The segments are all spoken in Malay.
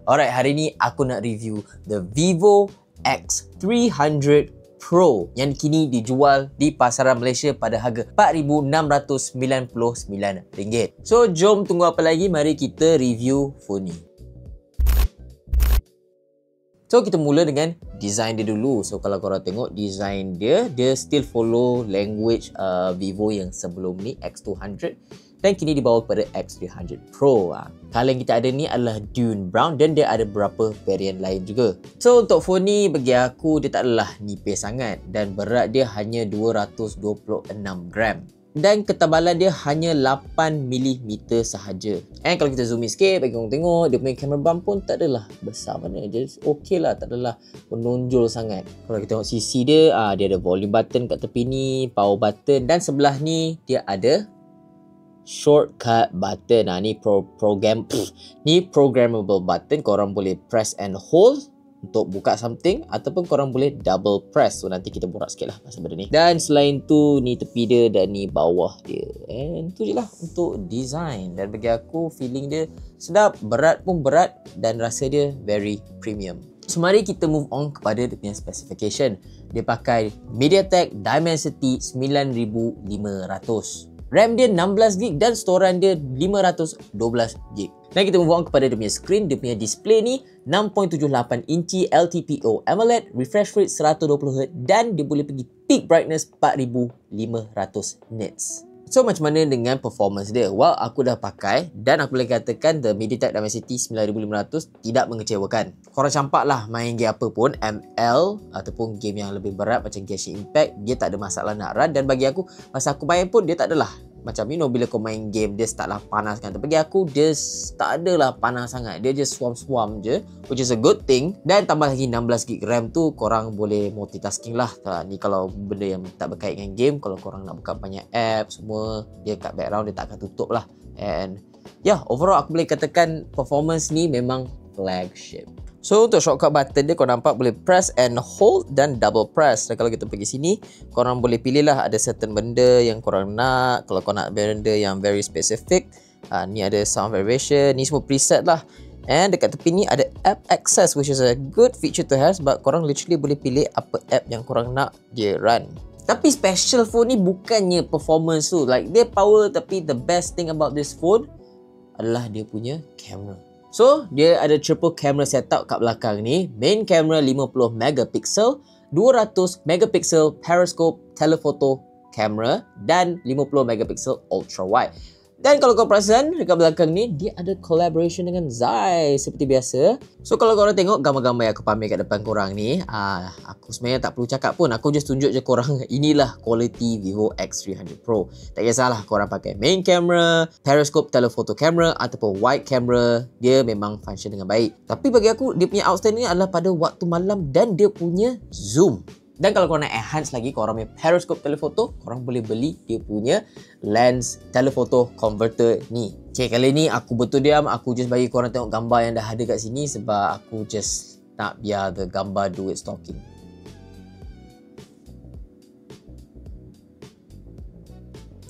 Alright, hari ni aku nak review the Vivo X300 Pro yang kini dijual di pasaran Malaysia pada harga RM4,699. So, jom tunggu apa lagi, mari kita review phone ni. So, kita mula dengan design dia dulu. So, kalau korang tengok design dia still follow language Vivo yang sebelum ni, X200. Dan kini dibawa kepada X300 Pro. Color yang kita ada ni adalah Dune Brown dan dia ada beberapa varian lain juga. So, untuk phone ni bagi aku dia tak adalah nipis sangat dan berat dia hanya 226 gram. Dan ketebalan dia hanya 8mm sahaja. And kalau kita zoom in sikit bagi korang tengok, dia punya camera bump pun tak adalah besar mana. Dia okey lah, tak adalah menonjol sangat. Kalau kita tengok sisi dia, dia ada volume button kat tepi ni, power button dan sebelah ni dia ada shortcut button. Ni ni programmable button. Korang boleh press and hold untuk buka something ataupun korang boleh double press. So nanti kita borak sikit lah pasal benda ni. Dan selain tu ni tepi dia dan ni bawah dia. And tu je lah untuk design. Dan bagi aku feeling dia sedap, berat pun berat dan rasa dia very premium. So mari kita move on kepada dia punya specification. Dia pakai MediaTek Dimensity 9500. RAM dia 16GB dan storan dia 512GB. Dan kita move on kepada dia punya screen. Dia punya display ni 6.78 inci LTPO AMOLED, refresh rate 120Hz dan dia boleh pergi peak brightness 4500 nits. So macam mana dengan performance dia? Well, aku dah pakai dan aku boleh katakan the MediaTek Dimensity 9500 tidak mengecewakan. Korang campak lah main game apa pun, ML ataupun game yang lebih berat macam Genshin Impact, dia tak ada masalah nak run. Dan bagi aku, masa aku main pun dia tak adalah macam bila kau main game dia start lah panas kan. Tapi bagi aku dia tak adalah panas sangat. Dia just swam je, which is a good thing. Dan tambah lagi 16GB RAM tu korang boleh multitasking lah. Ni kalau benda yang tak berkait dengan game, kalau korang nak buka banyak app semua, dia kat background dia tak akan tutup lah. And overall aku boleh katakan performance ni memang flagship. So untuk shortcut button dia kau nampak boleh press and hold dan double press. Dan kalau kita pergi sini, korang boleh pilih lah ada certain benda yang korang nak. Kalau kau nak benda yang very specific, ni ada sound variation, ni semua preset lah. And dekat tepi ni ada app access, which is a good feature to have sebab korang literally boleh pilih apa app yang korang nak dia run. Tapi special phone ni bukannya performance tu, like dia power, tapi the best thing about this phone adalah dia punya camera. So, dia ada triple camera setup kat belakang ni. Main camera 50MP, 200MP periscope telephoto camera dan 50MP ultra wide. Dan kalau kau perasan dekat belakang ni, dia ada collaboration dengan Zai seperti biasa. So kalau korang tengok gambar-gambar yang aku pamer kat depan korang ni, aku sebenarnya tak perlu cakap pun. Aku just tunjuk je korang, inilah quality Vivo X300 Pro. Tak kisahlah korang pakai main camera, periscope telephoto camera ataupun wide camera, dia memang function dengan baik. Tapi bagi aku, dia punya outstanding adalah pada waktu malam dan dia punya zoom. Dan kalau korang nak enhance lagi korang punya periscope telephoto, korang boleh beli dia punya lens telephoto converter ni. Kali ni aku betul diam, aku just bagi korang tengok gambar yang dah ada kat sini sebab aku just nak biar the gambar do its talking.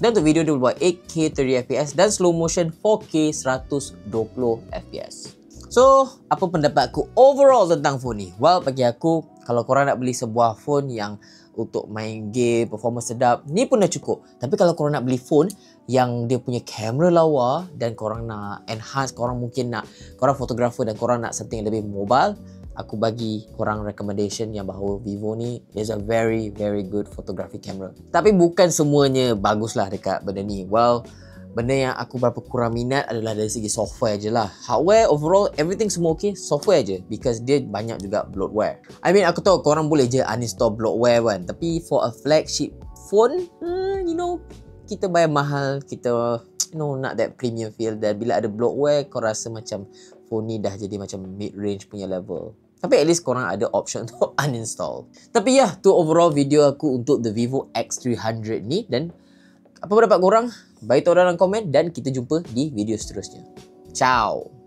Dan untuk video dia boleh buat 8K 30fps dan slow motion 4K 120fps. So, apa pendapatku overall tentang phone ni? Well, bagi aku, kalau korang nak beli sebuah phone yang untuk main game, performance sedap, ni pun dah cukup. Tapi kalau korang nak beli phone yang dia punya kamera lawa dan korang nak enhance, korang mungkin nak, korang fotografer dan korang nak something yang lebih mobile, aku bagi korang recommendation yang bahawa Vivo ni is a very good photography camera. Tapi bukan semuanya bagus lah dekat benda ni. Well, benda yang aku berapa kurang minat adalah dari segi software je lah. Hardware overall everything semua okay, software je because dia banyak juga bloatware. I mean aku tahu korang boleh je uninstall bloatware kan, tapi for a flagship phone, kita bayar mahal, kita nak that premium feel, dan bila ada bloatware kau rasa macam phone ni dah jadi macam mid range punya level. Tapi at least korang ada option untuk uninstall. Tapi tu overall video aku untuk the Vivo X300 ni. Dan apa pendapat korang? Bagi tahu dalam komen dan kita jumpa di video seterusnya. Ciao.